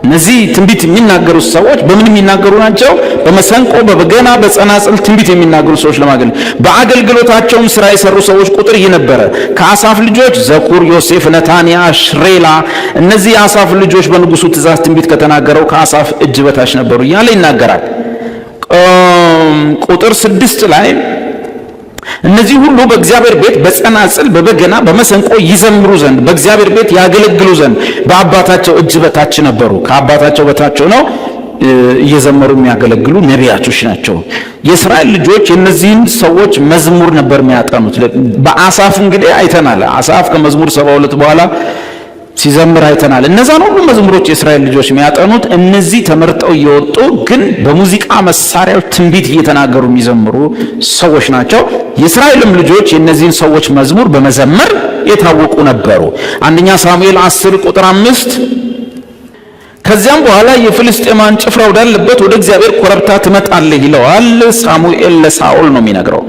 እነዚህ ትንቢት የሚናገሩ ሰዎች በምን የሚናገሩ ናቸው? በመሰንቆ፣ በበገና፣ በጸናጽል ትንቢት የሚናገሩ ሰዎች ለማገልገል። በአገልግሎታቸውም ስራ የሰሩ ሰዎች ቁጥር ይህ ነበረ። ከአሳፍ ልጆች ዘኩር፣ ዮሴፍ፣ ነታንያ፣ ሽሬላ። እነዚህ የአሳፍ ልጆች በንጉሱ ትእዛዝ ትንቢት ከተናገረው ከአሳፍ እጅ በታች ነበሩ እያለ ይናገራል። ቁጥር 6 ላይ እነዚህ ሁሉ በእግዚአብሔር ቤት በጸናጽል በበገና በመሰንቆ ይዘምሩ ዘንድ በእግዚአብሔር ቤት ያገለግሉ ዘንድ በአባታቸው እጅ በታች ነበሩ። ከአባታቸው በታች ሆነው እየዘመሩ የሚያገለግሉ ነቢያቶች ናቸው። የእስራኤል ልጆች የእነዚህን ሰዎች መዝሙር ነበር የሚያጠኑት። በአሳፍ እንግዲህ አይተናል። አሳፍ ከመዝሙር 72 በኋላ ሲዘምር አይተናል። እነዛን ሁሉ መዝሙሮች የእስራኤል ልጆች የሚያጠኑት እነዚህ ተመርጠው እየወጡ ግን በሙዚቃ መሳሪያዎች ትንቢት እየተናገሩ የሚዘምሩ ሰዎች ናቸው። የእስራኤልም ልጆች የእነዚህን ሰዎች መዝሙር በመዘመር የታወቁ ነበሩ። አንደኛ ሳሙኤል 10 ቁጥር 5 ከዚያም በኋላ የፍልስጤማን ጭፍራ ወዳለበት ወደ እግዚአብሔር ኮረብታ ትመጣለህ ይለዋል። ሳሙኤል ለሳኦል ነው የሚነግረው።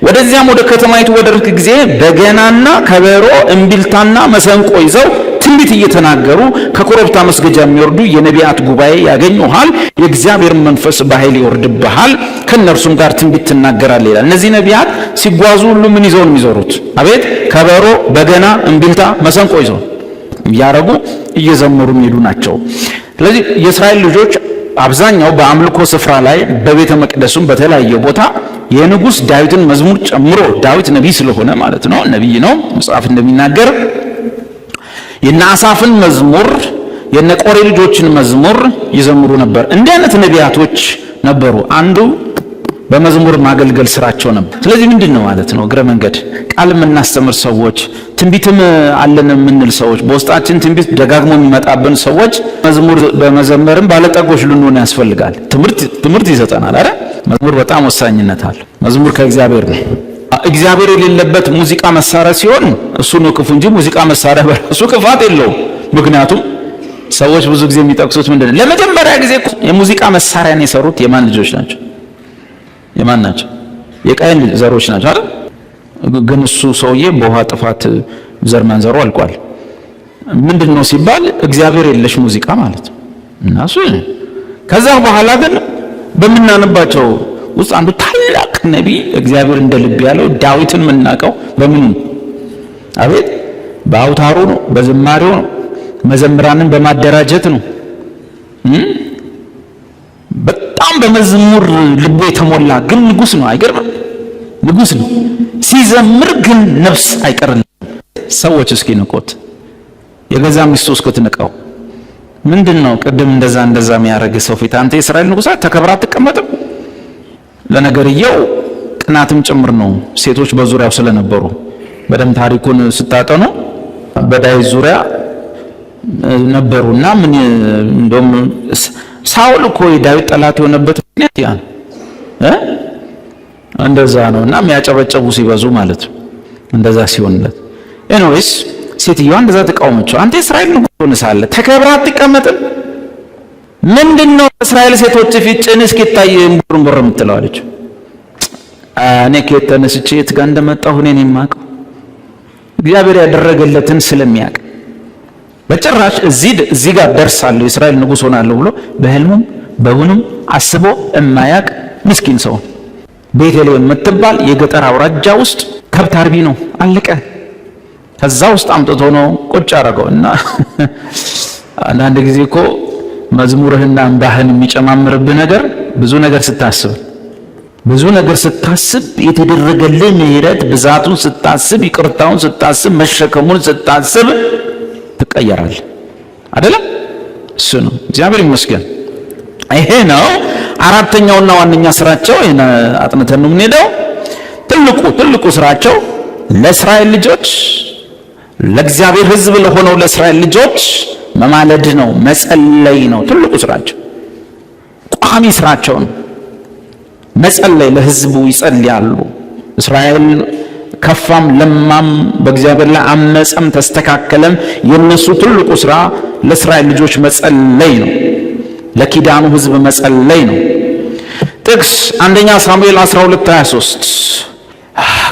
ወደዚያም ወደ ከተማይቱ በደረስክ ጊዜ በገናና ከበሮ እምቢልታና መሰንቆ ይዘው ትንቢት እየተናገሩ ከኮረብታ መስገጃ የሚወርዱ የነቢያት ጉባኤ ያገኙሃል። የእግዚአብሔር መንፈስ በኃይል ይወርድብሃል፣ ከእነርሱም ጋር ትንቢት ትናገራለህ ይላል። እነዚህ ነቢያት ሲጓዙ ሁሉ ምን ይዘው ነው የሚዞሩት? አቤት ከበሮ፣ በገና፣ እምቢልታ፣ መሰንቆ ይዘው እያረጉ እየዘመሩ የሚሄዱ ናቸው። ስለዚህ የእስራኤል ልጆች አብዛኛው በአምልኮ ስፍራ ላይ በቤተ መቅደሱም በተለያየ ቦታ የንጉሥ ዳዊትን መዝሙር ጨምሮ ዳዊት ነቢይ ስለሆነ ማለት ነው፣ ነቢይ ነው መጽሐፍ እንደሚናገር የነ አሳፍን መዝሙር የነ ቆሬ ልጆችን መዝሙር ይዘምሩ ነበር። እንዲህ አይነት ነቢያቶች ነበሩ። አንዱ በመዝሙር ማገልገል ስራቸው ነበር። ስለዚህ ምንድነው ማለት ነው? እግረ መንገድ ቃል የምናስተምር ሰዎች፣ ትንቢትም አለን የምንል ሰዎች፣ በውስጣችን ትንቢት ደጋግሞ የሚመጣብን ሰዎች መዝሙር በመዘመርም ባለጠጎች ልንሆን ያስፈልጋል። ትምህርት ይሰጠናል አይደል? መዝሙር በጣም ወሳኝነት አለው። መዝሙር ከእግዚአብሔር ነው። እግዚአብሔር የሌለበት ሙዚቃ መሳሪያ ሲሆን እሱ ነው ክፉ እንጂ ሙዚቃ መሳሪያ በራሱ ክፋት የለውም። ምክንያቱም ሰዎች ብዙ ጊዜ የሚጠቅሱት ምንድነው? ለመጀመሪያ ጊዜ የሙዚቃ መሳሪያን የሰሩት የማን ልጆች ናቸው? የማን ናቸው? የቃየን ዘሮች ናቸው አይደል? ግን እሱ ሰውዬ በውሃ ጥፋት ዘር ማንዘሩ አልቋል። ምንድነው ሲባል እግዚአብሔር የለሽ ሙዚቃ ማለት ነው። እና እሱ ከዛ በኋላ ግን በምናነባቸው ውስጥ አንዱ ታላቅ ነቢይ እግዚአብሔር እንደ ልብ ያለው ዳዊትን የምናውቀው በምኑ? አቤት በአውታሩ ነው፣ በዝማሬው ነው፣ መዘምራንን በማደራጀት ነው። በጣም በመዝሙር ልቡ የተሞላ ግን ንጉሥ ነው። አይገርምም? ንጉሥ ነው ሲዘምር ግን ነፍስ አይቀርም። ሰዎች እስኪ ንቆት፣ የገዛ ሚስቱ እስክትንቀው ምንድነው? ቅድም እንደዛ የሚያደርግ ሰው ፊት አንተ የእስራኤል ንጉሥ ተከብራ አትቀመጥም? ለነገርየው ቅናትም ጭምር ነው። ሴቶች በዙሪያው ስለነበሩ በደም ታሪኩን ስታጠኑ በዳዊት ዙሪያ ነበሩና ምን እንደውም ሳውል እኮ የዳዊት ጠላት የሆነበት ምክንያት ያ እንደዛ ነውና የሚያጨበጨቡ ሲበዙ ማለት ነው። እንደዛ ሲሆንለት ኤኒዌይስ ሴትዮዋ እንደዛ ተቃወመችው። አንተ እስራኤል ንጉሥ ሆነህ ሳለ ተከብራ አትቀመጥም? ምንድነው እስራኤል ሴቶች ፊት ጭን እስኪታይ እምቡር የምትለው አለች። እኔ ከየት ተነስቼ የት ጋር እንደመጣሁ እኔን የማውቀው እግዚአብሔር ያደረገለትን ስለሚያውቅ በጭራሽ እዚህ ጋር ደርሳለሁ የእስራኤል ንጉሥ ሆናለሁ ብሎ በህልሙም በውኑም አስቦ የማያውቅ ምስኪን ሰው። ቤተልሔም የምትባል የገጠር አውራጃ ውስጥ ከብት አርቢ ነው፣ አለቀ። ከዛ ውስጥ አምጥቶ ነው ቁጭ አደረገውና አንዳንድ ጊዜ እኮ መዝሙርህና እንባህን የሚጨማምርብህ ነገር ብዙ ነገር ስታስብ የተደረገልን ምህረት ብዛቱን ስታስብ፣ ይቅርታውን ስታስብ፣ መሸከሙን ስታስብ ትቀየራል አይደለም? እሱ ነው። እግዚአብሔር ይመስገን። ይሄ ነው አራተኛውና ዋነኛ ስራቸው። ይሄን አጥንተን ነው የምንሄደው። ትልቁ ስራቸው ለእስራኤል ልጆች ለእግዚአብሔር ሕዝብ ለሆነው ለእስራኤል ልጆች መማለድ ነው፣ መጸለይ ነው። ትልቁ ስራቸው ቋሚ ስራቸው ነው መጸለይ። ለሕዝቡ ይጸልያሉ። እስራኤል ከፋም ለማም በእግዚአብሔር ላይ አመፀም ተስተካከለም የነሱ ትልቁ ስራ ለእስራኤል ልጆች መጸለይ ነው። ለኪዳኑ ሕዝብ መጸለይ ነው። ጥቅስ አንደኛ ሳሙኤል 12:23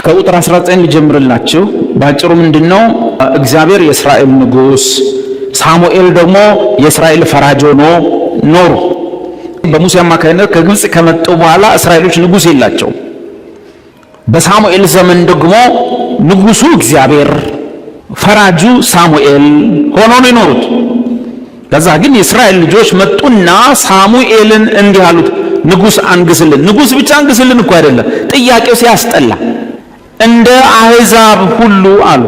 ከቁጥር 19 ልጀምርላችሁ። ባጭሩ ምንድነው? እግዚአብሔር የእስራኤል ንጉሥ ሳሙኤል ደግሞ የእስራኤል ፈራጅ ሆኖ ኖሩ። በሙሴ አማካይነት ከግብፅ ከመጡ በኋላ እስራኤሎች ንጉሥ የላቸውም። በሳሙኤል ዘመን ደግሞ ንጉሡ እግዚአብሔር፣ ፈራጁ ሳሙኤል ሆኖ ነው የኖሩት። ከዛ ግን የእስራኤል ልጆች መጡና ሳሙኤልን እንዲህ አሉት፣ ንጉሥ አንግስልን። ንጉሥ ብቻ አንግስልን እኮ አይደለም፣ ጥያቄው ሲያስጠላ እንደ አሕዛብ ሁሉ አሉ።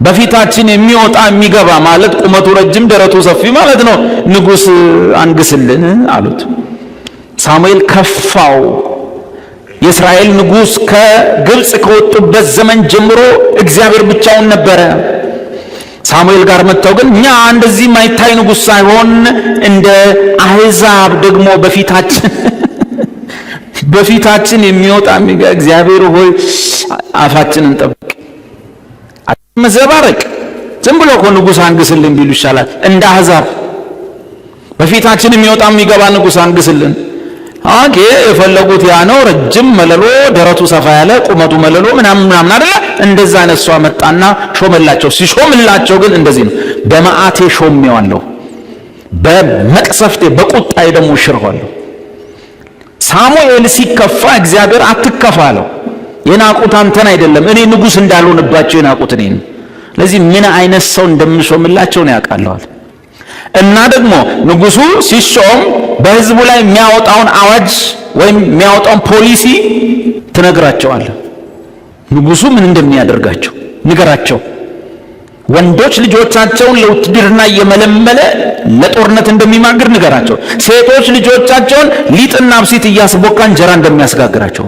በፊታችን የሚወጣ የሚገባ ማለት ቁመቱ ረጅም ደረቱ ሰፊ ማለት ነው። ንጉሥ አንግስልን አሉት። ሳሙኤል ከፋው። የእስራኤል ንጉሥ ከግብፅ ከወጡበት ዘመን ጀምሮ እግዚአብሔር ብቻውን ነበረ። ሳሙኤል ጋር መጥተው ግን እኛ እንደዚህ ማይታይ ንጉሥ ሳይሆን እንደ አሕዛብ ደግሞ በፊታችን የሚወጣ እግዚአብሔር ሆይ አፋችንን ጠብቅ፣ መዘባረቅ ዝም ብሎ እኮ ንጉሥ አንግስልን ቢሉ ይሻላል። እንደ አሕዛብ በፊታችን የሚወጣ የሚገባ ንጉሥ አንግስልን። ኦኬ የፈለጉት ያ ነው። ረጅም መለሎ፣ ደረቱ ሰፋ ያለ፣ ቁመቱ መለሎ ምናምን አይደለ? እንደዛ አይነት ሰው መጣና ሾመላቸው። ሲሾምላቸው ግን እንደዚህ ነው፣ በመዓቴ ሾሜዋለሁ፣ በመቅሰፍቴ በቁጣዬ ደግሞ ሽርኋለሁ። ሳሙኤል ሲከፋ እግዚአብሔር አትከፋ አለው። የናቁት አንተን አይደለም እኔ ንጉሥ እንዳልሆንባቸው የናቁት እኔን። ለዚህ ምን አይነት ሰው እንደምሾምላቸው ነው ያውቃለዋል። እና ደግሞ ንጉሡ ሲሾም በሕዝቡ ላይ የሚያወጣውን አዋጅ ወይም የሚያወጣውን ፖሊሲ ትነግራቸዋለህ። ንጉሡ ምን እንደሚያደርጋቸው ንገራቸው። ወንዶች ልጆቻቸውን ለውትድርና እየመለመለ ለጦርነት እንደሚማግር ንገራቸው። ሴቶች ልጆቻቸውን ሊጥና ብሲት እያስቦካ እንጀራ እንደሚያስጋግራቸው፣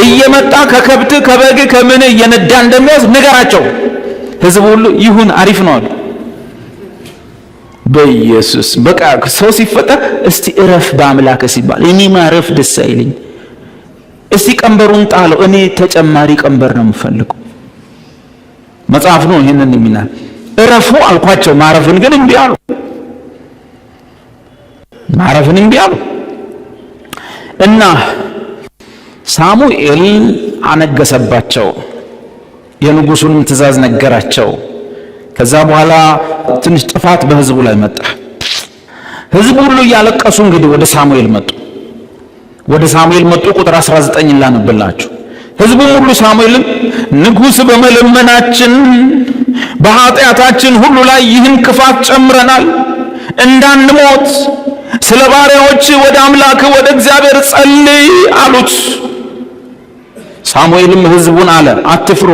እየመጣ ከከብት ከበግ ከምን እየነዳ እንደሚያዝ ንገራቸው። ሕዝቡ ሁሉ ይሁን አሪፍ ነው አሉ። በኢየሱስ በቃ ሰው ሲፈጠር እስቲ እረፍ በአምላክ ሲባል እኔ ማረፍ ደስ አይለኝ። እስቲ ቀንበሩን ጣለው፣ እኔ ተጨማሪ ቀንበር ነው የምፈልገው። መጽሐፍ ነው ይሄንን የሚናል። እረፉ አልኳቸው፣ ማረፍን ግን እምቢ አሉ። ማረፍን እምቢ አሉ እና ሳሙኤል አነገሰባቸው። የንጉሡንም ትእዛዝ ነገራቸው። ከዛ በኋላ ትንሽ ጥፋት በሕዝቡ ላይ መጣ። ሕዝቡ ሁሉ እያለቀሱ እንግዲህ ወደ ሳሙኤል መጡ። ቁጥር 19 ላነብላችሁ። ሕዝቡም ሁሉ ሳሙኤልን ንጉሥ በመለመናችን በኃጢአታችን ሁሉ ላይ ይህን ክፋት ጨምረናል፣ እንዳንሞት ስለ ባሪያዎች ወደ አምላክ ወደ እግዚአብሔር ጸልይ አሉት። ሳሙኤልም ሕዝቡን አለ፣ አትፍሩ፣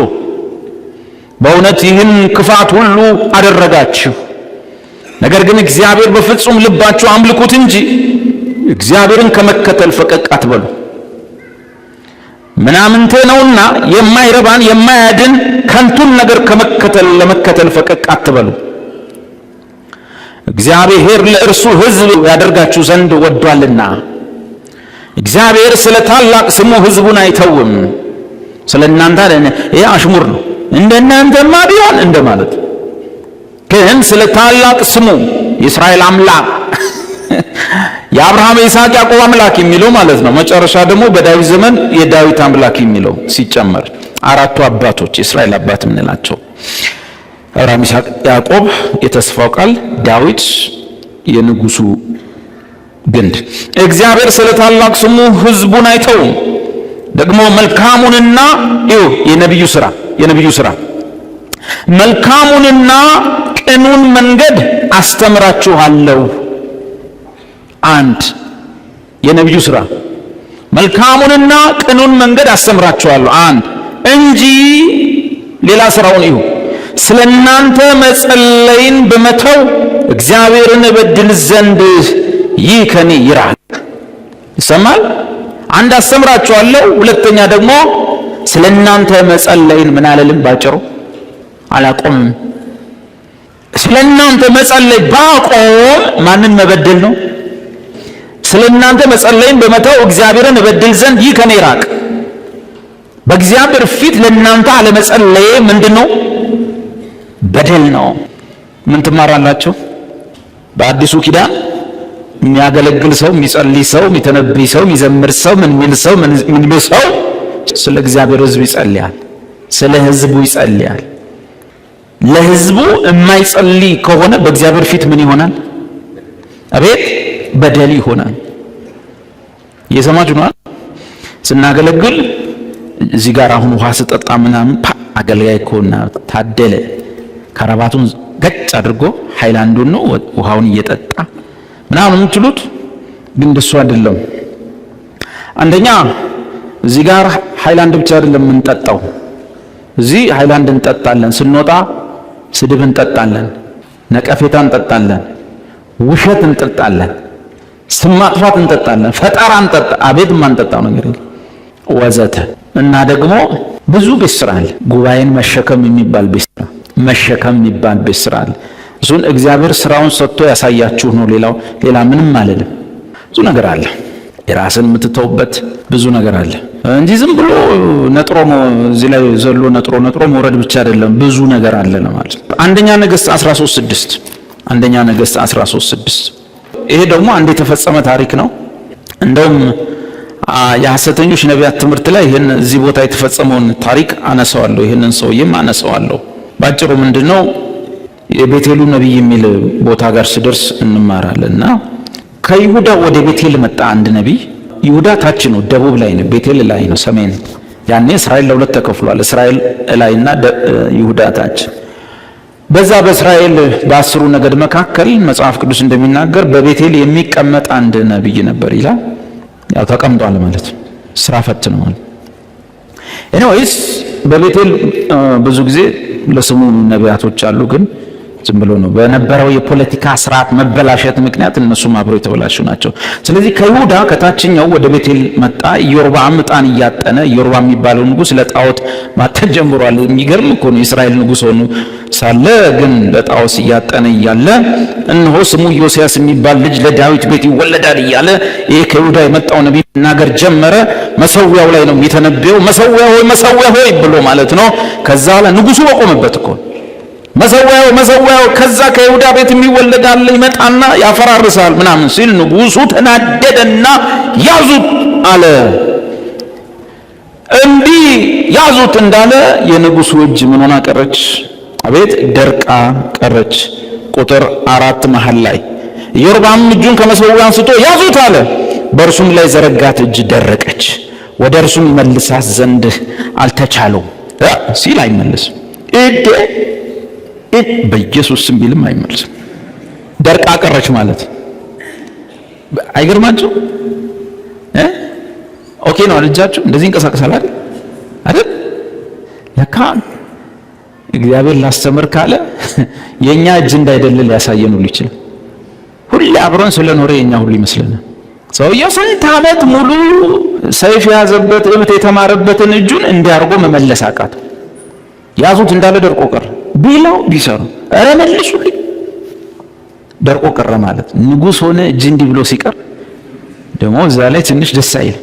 በእውነት ይህን ክፋት ሁሉ አደረጋችሁ። ነገር ግን እግዚአብሔር በፍጹም ልባችሁ አምልኩት እንጂ እግዚአብሔርን ከመከተል ፈቀቅ አትበሉ። ምናምንቴ ነውና የማይረባን የማያድን ከንቱን ነገር ለመከተል ፈቀቅ አትበሉ። እግዚአብሔር ለእርሱ ሕዝብ ያደርጋችሁ ዘንድ ወዷልና። እግዚአብሔር ስለ ታላቅ ስሙ ሕዝቡን አይተውም። ስለ እናንተ ይሄ አሽሙር ነው። እንደናንተማ ቢሆን እንደማለት ግን ስለ ታላቅ ስሙ የእስራኤል አምላክ የአብርሃም የይስሐቅ ያዕቆብ አምላክ የሚለው ማለት ነው። መጨረሻ ደግሞ በዳዊት ዘመን የዳዊት አምላክ የሚለው ሲጨመር አራቱ አባቶች የእስራኤል አባት የምንላቸው አብርሃም፣ ይስሐቅ፣ ያዕቆብ የተስፋው ቃል፣ ዳዊት የንጉሱ ግንድ። እግዚአብሔር ስለ ታላቅ ስሙ ሕዝቡን አይተውም። ደግሞ መልካሙንና የነቢዩ ስራ መልካሙንና ቅኑን መንገድ አስተምራችኋለሁ። አንድ የነቢዩ ስራ መልካሙንና ቅኑን መንገድ አስተምራችኋለሁ አንድ እንጂ ሌላ ስራውን ስለ እናንተ መጸለይን በመተው እግዚአብሔርን እበድል ዘንድ ይህ ከኔ ይራቅ። ይሰማል። አንድ አስተምራችኋለሁ፣ ሁለተኛ ደግሞ ስለ እናንተ መጸለይን ምን አለልም ባጭሩ አላቆምም። ስለ እናንተ መጸለይ ባቆም ማንን መበደል ነው? ስለ እናንተ መጸለይን በመተው እግዚአብሔርን እበድል ዘንድ ይህ ከኔ ይራቅ። በእግዚአብሔር ፊት ለእናንተ አለመጸለይ ምንድነው? በደል ነው። ምን ትማራላችሁ? በአዲሱ ኪዳን የሚያገለግል ሰው፣ የሚጸልይ ሰው፣ የሚተነብይ ሰው፣ የሚዘምር ሰው፣ ምን የሚል ሰው ስለ እግዚአብሔር ሕዝብ ይጸልያል፣ ስለ ሕዝቡ ይጸልያል። ለሕዝቡ የማይጸልይ ከሆነ በእግዚአብሔር ፊት ምን ይሆናል? አቤት በደል ይሆናል። እየሰማችሁ ነው? ስናገለግል እዚህ ጋር አሁን ውሃ ስጠጣ ምናምን አገልጋይ ከሆነ ታደለ ከረባቱን ገጭ አድርጎ ሃይላንዱን ነው ውሃውን እየጠጣ ምናምን የምትሉት፣ ግን እንደሱ አይደለም። አንደኛ እዚህ ጋር ሃይላንድ ብቻ አይደለም የምንጠጣው። እዚህ ሃይላንድ እንጠጣለን፣ ስንወጣ ስድብ እንጠጣለን፣ ነቀፌታ እንጠጣለን፣ ውሸት እንጠጣለን፣ ስም ማጥፋት እንጠጣለን፣ ፈጠራ እንጠጣ፣ አቤት ማንጠጣው ነገር የለም ወዘተ። እና ደግሞ ብዙ ቤት ስራ አለ። ጉባኤን መሸከም የሚባል ቤት ስራ፣ መሸከም የሚባል ቤት ስራ አለ። እሱን እግዚአብሔር ስራውን ሰጥቶ ያሳያችሁ ነው። ሌላ ምንም አይደለም። ብዙ ነገር አለ። የራስን የምትተውበት ብዙ ነገር አለ እንጂ ዝም ብሎ ነጥሮ እዚህ ላይ ዘሎ ነጥሮ መውረድ ብቻ አይደለም። ብዙ ነገር አለ ለማለት ነው። አንደኛ ነገሥት 13:6 አንደኛ ነገሥት 13:6 ይሄ ደግሞ አንድ የተፈጸመ ታሪክ ነው። እንደውም የሐሰተኞች ነቢያት ትምህርት ላይ ይሄን እዚህ ቦታ የተፈጸመውን ታሪክ አነሳዋለሁ። ይሄንን ሰውዬም አነሳዋለሁ። ባጭሩ ምንድነው የቤቴሉ ነቢይ የሚል ቦታ ጋር ሲደርስ እንማራለንና ከይሁዳ ወደ ቤቴል መጣ አንድ ነቢይ። ይሁዳ ታች ነው፣ ደቡብ ላይ ነው፣ ቤቴል ላይ ነው፣ ሰሜን። ያኔ እስራኤል ለሁለት ተከፍሏል። እስራኤል ላይና ይሁዳ ታች። በዛ በእስራኤል በ10 ነገድ መካከል መጽሐፍ ቅዱስ እንደሚናገር በቤቴል የሚቀመጥ አንድ ነቢይ ነበር ይላል። ያው ተቀምጧል ማለት ስራ ፈት ነው ማለት። ኤኒዌይስ በቤቴል ብዙ ጊዜ ለስሙ ነቢያቶች አሉ፣ ግን ዝም ብሎ ነው። በነበረው የፖለቲካ ስርዓት መበላሸት ምክንያት እነሱም አብረው የተበላሹ ናቸው። ስለዚህ ከይሁዳ ከታችኛው ወደ ቤቴል መጣ። ኢዮርብዓም ዕጣን እያጠነ፣ ኢዮርብዓም የሚባለው ንጉሥ ለጣዖት ማጠን ጀምሯል። የሚገርም እኮ ነው። የእስራኤል ንጉሥ ሆኖ ሳለ ግን ለጣዖት እያጠነ እያለ እነሆ ስሙ ዮስያስ የሚባል ልጅ ለዳዊት ቤት ይወለዳል እያለ ይሄ ከይሁዳ የመጣው ነቢይ መናገር ጀመረ። መሰዊያው ላይ ነው የሚተነበየው። መሰዊያ ሆይ ብሎ ማለት ነው። ከዛ ላይ ንጉሡ በቆመበት እኮ መሰዊያው ከዛ ከይሁዳ ቤት የሚወለዳል ይመጣና ያፈራርሳል ምናምን ሲል ንጉሡ ተናደደና ያዙት አለ። እንዲህ ያዙት እንዳለ የንጉሡ እጅ ምን ሆና ቀረች? አቤት ደርቃ ቀረች። ቁጥር 4 መሃል ላይ ኢዮርብዓም እጁን ከመሰዊያው አንስቶ ያዙት አለ። በእርሱም ላይ ዘረጋት፣ እጅ ደረቀች። ወደ እርሱም መልሳት ዘንድ አልተቻለው ሲል አይመለስም። በኢየሱስ ስም ቢልም አይመልስም። ደርቃ ቀረች ማለት አይገርማችሁ? ኦኬ ነው አልጃችሁ እንደዚህ እንቀሳቀሳል አይደል? ለካ እግዚአብሔር ላስተምር ካለ የኛ እጅ እንዳይደለ ሊያሳየን ሁሉ ይችላል። ሁሌ አብሮን ስለኖረ የኛ ሁሉ ይመስለናል። ሰውየው ስንት ዓመት ሙሉ ሰይፍ የያዘበት እብት የተማረበትን እጁን እንዲያርጎ መመለስ አቃተው። ያዙት እንዳለ ደርቆ ቀረ። ቢለው ቢሰሩ ኧረ መልሱልኝ ደርቆ ቀረ ማለት ንጉሥ ሆነ እጅ እንዲህ ብሎ ሲቀር ደግሞ እዛ ላይ ትንሽ ደስ አይል።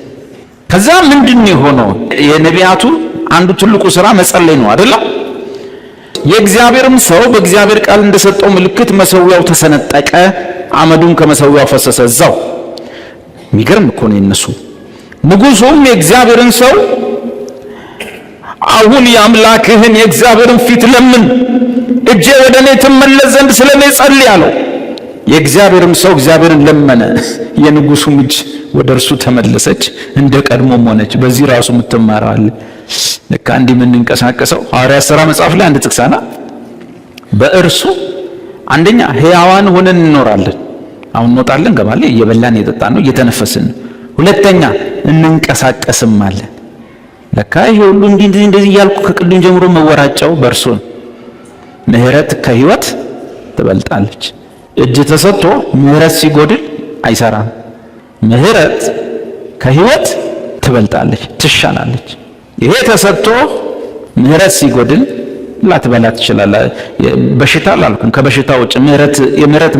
ከዛ ምንድን ነው የሆነው? የነቢያቱ አንዱ ትልቁ ስራ መጸለይ ነው አይደል? የእግዚአብሔርም ሰው በእግዚአብሔር ቃል እንደሰጠው ምልክት መሰዊያው ተሰነጠቀ፣ አመዱም ከመሰዊያው ፈሰሰ እዛው። የሚገርም እኮ ነው የነሱ። ንጉሡም የእግዚአብሔርን ሰው አሁን የአምላክህን የእግዚአብሔርን ፊት ለምን፣ እጄ ወደ እኔ ትመለስ ዘንድ ስለኔ ጸልይ አለው። የእግዚአብሔርም ሰው እግዚአብሔርን ለመነ፣ የንጉሡም እጅ ወደ እርሱ ተመለሰች፣ እንደ ቀድሞም ሆነች። በዚህ ራሱ የምትማረው አለ። ለካ እንዲህ የምንንቀሳቀሰው ሐዋርያት ሥራ መጽሐፍ ላይ አንድ ጥቅስ አለ። በእርሱ አንደኛ ሕያዋን ሆነን እንኖራለን። አሁን እንወጣለን፣ ገባለን፣ እየበላን እየጠጣን ነው፣ እየተነፈስን ነው። ሁለተኛ እንንቀሳቀስም አለን። ለካ ይሄ ሁሉ እንደዚህ እያልኩ ከቅድም ጀምሮ መወራጫው በእርሱ ነው። ምህረት ከህይወት ትበልጣለች። እጅ ተሰጥቶ ምህረት ሲጎድል አይሰራም። ምህረት ከህይወት ትበልጣለች፣ ትሻላለች። ይሄ ተሰጥቶ ምህረት ሲጎድል ላትበላ ትችላለህ። በሽታ አላልኩም፣ ከበሽታ ውጭ የምህረት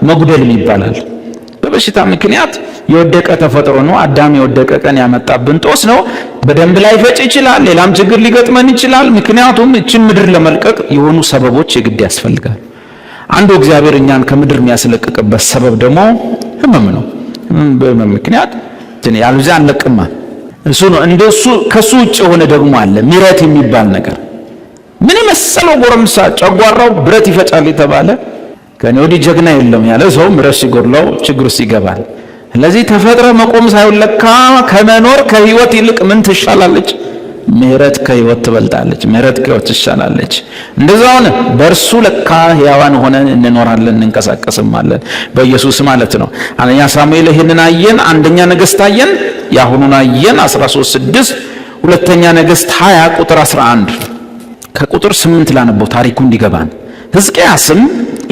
መጉደል ይባላል። በበሽታ ምክንያት የወደቀ ተፈጥሮ ነው። አዳም የወደቀ ቀን ያመጣብን ጦስ ነው። በደንብ ላይ ፈጭ ይችላል፣ ሌላም ችግር ሊገጥመን ይችላል። ምክንያቱም እችን ምድር ለመልቀቅ የሆኑ ሰበቦች የግድ ያስፈልጋል። አንዱ እግዚአብሔር እኛን ከምድር የሚያስለቅቅበት ሰበብ ደግሞ ህመም ነው። በህመም ምክንያት ያልዛ አንለቅማ እሱ ነው። እንደሱ ከሱ ውጭ የሆነ ደግሞ አለ ምሕረት የሚባል ነገር። ምን የመሰለው ጎረምሳ ጨጓራው ብረት ይፈጫል የተባለ ከኔ ወዲህ ጀግና የለም ያለ ሰው ምሕረት ሲጎድለው ችግር ውስጥ ይገባል። ስለዚህ ተፈጥረ መቆም ሳይሆን ለካ ከመኖር ከህይወት ይልቅ ምን ትሻላለች? ምሕረት ከህይወት ትበልጣለች። ምሕረት ከህይወት ትሻላለች። እንደዛው ሆነ በእርሱ ለካ ሕያዋን ሆነን እንኖራለን እንንቀሳቀስማለን በኢየሱስ ማለት ነው። አንደኛ ሳሙኤል ይሄንን አየን። አንደኛ ነገሥት አየን። ያሁኑን አየን 13:6 ሁለተኛ ነገሥት 20 ቁጥር 11 ከቁጥር 8 ላነበው ታሪኩ እንዲገባን። ሕዝቅያስም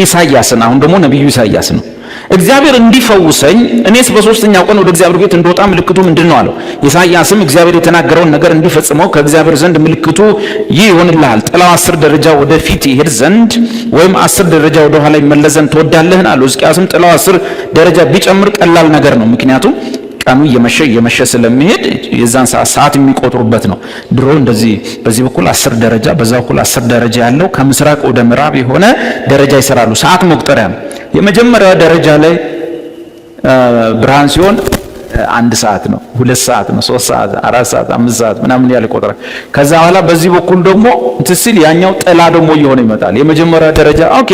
ኢሳይያስን አሁን ደግሞ ነቢዩ ኢሳይያስ ነው እግዚአብሔር እንዲፈውሰኝ እኔስ በሶስተኛው ቀን ወደ እግዚአብሔር ቤት እንደወጣ ምልክቱ ምንድነው አለው። ኢሳይያስም እግዚአብሔር የተናገረውን ነገር እንዲፈጽመው ከእግዚአብሔር ዘንድ ምልክቱ ይህ ይሆንልሃል፣ ጥላው 10 ደረጃ ወደፊት ይሄድ ዘንድ ወይም 10 ደረጃ ወደ ኋላ ይመለስ ዘንድ ትወዳለህን አለው። ሕዝቅያስም ጥላው 10 ደረጃ ቢጨምር ቀላል ነገር ነው፣ ምክንያቱም ቀኑ እየመሸ ስለሚሄድ የዛን ሰዓት የሚቆጥሩበት ነው። ድሮ እንደዚህ በዚህ በኩል 10 ደረጃ በዛ በኩል 10 ደረጃ ያለው ከምስራቅ ወደ ምዕራብ የሆነ ደረጃ ይሰራሉ። ሰዓት መቁጠሪያ ነው። የመጀመሪያው ደረጃ ላይ ብርሃን ሲሆን 1 ሰዓት ነው፣ 2 ሰዓት ነው፣ 3 ሰዓት፣ 4 ሰዓት፣ 5 ሰዓት ምናምን ያለ ይቆጥራል። ከዛ በኋላ በዚህ በኩል ደግሞ ትስል ያኛው ጥላ ደግሞ እየሆነ ይመጣል። የመጀመሪያው ደረጃ ኦኬ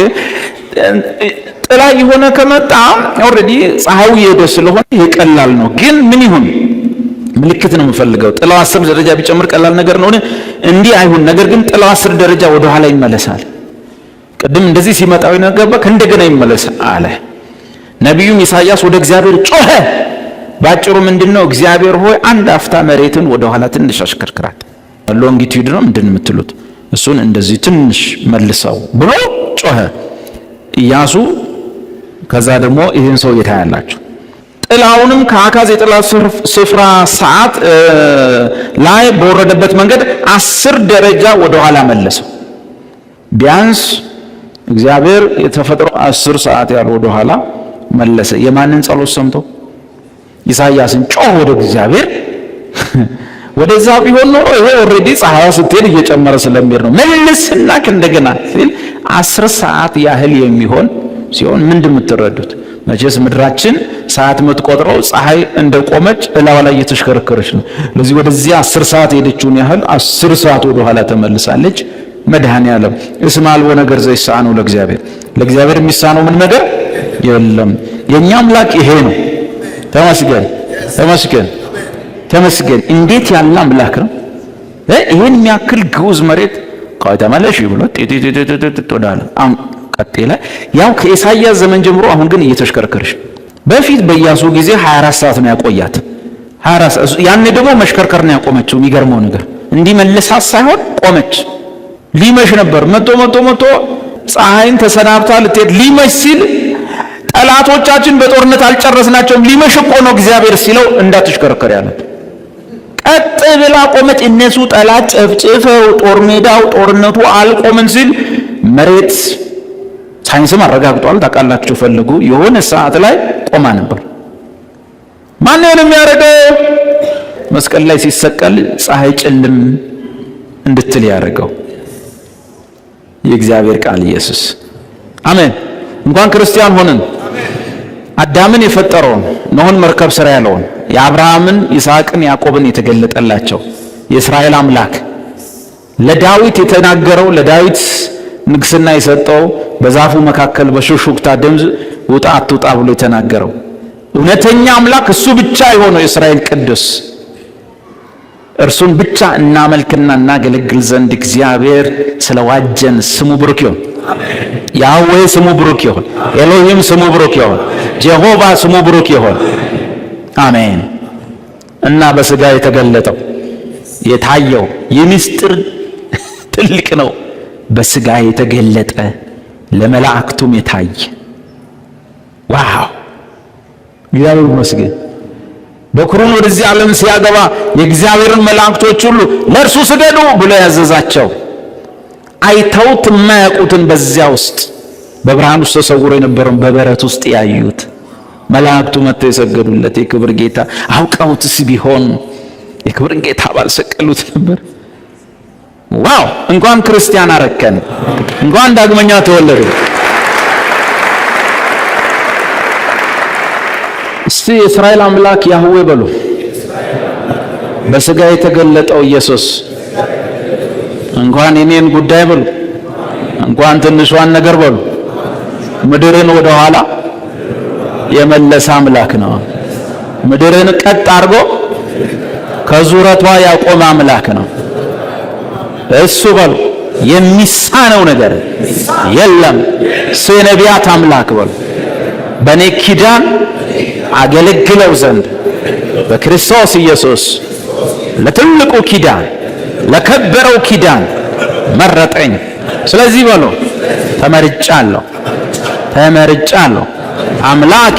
ጥላ የሆነ ከመጣ ኦሬዲ ፀሐዩ እየሄደ ስለሆነ ይቀላል ነው። ግን ምን ይሁን ምልክት ነው የምፈልገው። ጥላው 10 ደረጃ ቢጨምር ቀላል ነገር ነው እንዲህ አይሁን። ነገር ግን ጥላው 10 ደረጃ ወደ ኋላ ይመለሳል። ቅድም እንደዚህ ሲመጣው ነገርባ ከእንደገና ይመለስ አለ። ነቢዩም ኢሳይያስ ወደ እግዚአብሔር ጮኸ። ባጭሩ ምንድነው? እግዚአብሔር ሆይ አንድ አፍታ መሬትን ወደ ኋላ ትንሽ አሽከርክራት። ሎንጊቲዩድ ነው ምንድን የምትሉት? እሱን እንደዚህ ትንሽ መልሰው ብሎ ጮኸ ኢያሱ። ከዛ ደግሞ ይህን ሰው ታያላችሁ። ጥላውንም ከአካዝ የጥላ ስፍራ ሰዓት ላይ በወረደበት መንገድ 10 ደረጃ ወደ ኋላ መለሰው። ቢያንስ እግዚአብሔር የተፈጥሮ 10 ሰዓት ያለ ወደ ኋላ መለሰ። የማንን ጸሎት ሰምቶ? ኢሳይያስን ጮህ ወደ እግዚአብሔር። ወደዛ ቢሆን ኖሮ ይሄ ኦሬዲ ፀሐይ ስትሄድ እየጨመረ ስለሚሄድ ነው። መልስና እንደገና ሲል 10 ሰዓት ያህል የሚሆን ሲሆን ምንድን የምትረዱት? መቼስ ምድራችን ሰዓት የምትቆጥረው ፀሐይ እንደቆመች እላዋ ላይ እየተሽከረከረች ነው። ለዚህ ወደዚህ 10 ሰዓት ሄደችውን ያህል 10 ሰዓት ወደ ኋላ ተመልሳለች። መድኃኔዓለም እስመ አልቦ ነገር ዘይሳነው ለእግዚአብሔር፣ ለእግዚአብሔር የሚሳነው ምን ነገር የለም። የኛ አምላክ ይሄ ነው። ተመስገን ተመስገን ተመስገን። እንዴት ያለ አምላክ ነው! ይሄን የሚያክል ግዑዝ መሬት ከተመለሽ ብሎ ተወዳለ አሁን ቀጥላ ያው ከኢሳይያስ ዘመን ጀምሮ አሁን ግን እየተሽከረከረች። በፊት በኢያሱ ጊዜ 24 ሰዓት ነው ያቆያት። 24 ያኔ ደግሞ መሽከርከር ነው ያቆመችው። የሚገርመው ነገር እንዲህ መልሳት ሳይሆን ቆመች። ሊመሽ ነበር። መቶ ፀሐይን ተሰናብታ ልትሄድ ሊመሽ ሲል ጠላቶቻችን በጦርነት አልጨረስናቸውም ሊመሽ እኮ ነው እግዚአብሔር ሲለው እንዳትሽከረከር ያለ ቀጥ ብላ ቆመች። እነሱ ጠላት ጨፍጭፈው ጦር ሜዳው ጦርነቱ አልቆምን ሲል መሬት ሳይንስም አረጋግጧል። ታውቃላችሁ ፈልጉ የሆነ ሰዓት ላይ ቆማ ነበር። ማን ነው የሚያደርገው? መስቀል ላይ ሲሰቀል ፀሐይ ጭልም እንድትል ያደርገው የእግዚአብሔር ቃል ኢየሱስ። አሜን። እንኳን ክርስቲያን ሆነን አዳምን የፈጠረውን ኖህን መርከብ ስራ ያለውን የአብርሃምን ይስሐቅን ያዕቆብን የተገለጠላቸው የእስራኤል አምላክ ለዳዊት የተናገረው ለዳዊት ንግስና የሰጠው በዛፉ መካከል በሹክሹክታ ድምፅ ውጣ አትውጣ ብሎ የተናገረው እውነተኛ አምላክ እሱ ብቻ የሆነው የእስራኤል ቅዱስ እርሱን ብቻ እናመልክና እናገለግል ዘንድ እግዚአብሔር ስለዋጀን ስሙ ብሩክ ይሁን። ያህዌ ስሙ ብሩክ ይሁን። ኤሎሂም ስሙ ብሩክ ይሁን። ጀሆቫ ስሙ ብሩክ ይሁን። አሜን። እና በስጋ የተገለጠው የታየው የምስጢር ትልቅ ነው። በስጋ የተገለጠ ለመላእክቱም የታየ ዋው! እግዚአብሔር ይመስገን። በኩሩን ወደዚህ ዓለም ሲያገባ የእግዚአብሔርን መላእክቶች ሁሉ ለእርሱ ስገዱ ብሎ ያዘዛቸው አይተውት የማያውቁትን በዚያ ውስጥ በብርሃን ውስጥ ተሰውሮ የነበረውን በበረት ውስጥ ያዩት መላእክቱ መጥተው የሰገዱለት የክብር ጌታ አውቀውትስ ቢሆን የክብርን ጌታ ባልሰቀሉት ነበር። ዋው! እንኳን ክርስቲያን አረከን፣ እንኳን ዳግመኛ ተወለዱ። እስቲ የእስራኤል አምላክ ያህዌ በሉ። በስጋ የተገለጠው ኢየሱስ እንኳን የኔን ጉዳይ በሉ እንኳን ትንሿን ነገር በሉ ምድርን ወደ ኋላ የመለሰ አምላክ ነው። ምድርን ቀጥ አድርጎ ከዙረቷ ያቆመ አምላክ ነው እሱ። በሉ የሚሳነው ነገር የለም። እሱ የነቢያት አምላክ በሉ በእኔ ኪዳን አገለግለው ዘንድ በክርስቶስ ኢየሱስ ለትልቁ ኪዳን ለከበረው ኪዳን መረጠኝ። ስለዚህ በሉ ተመርጫለሁ አምላኬ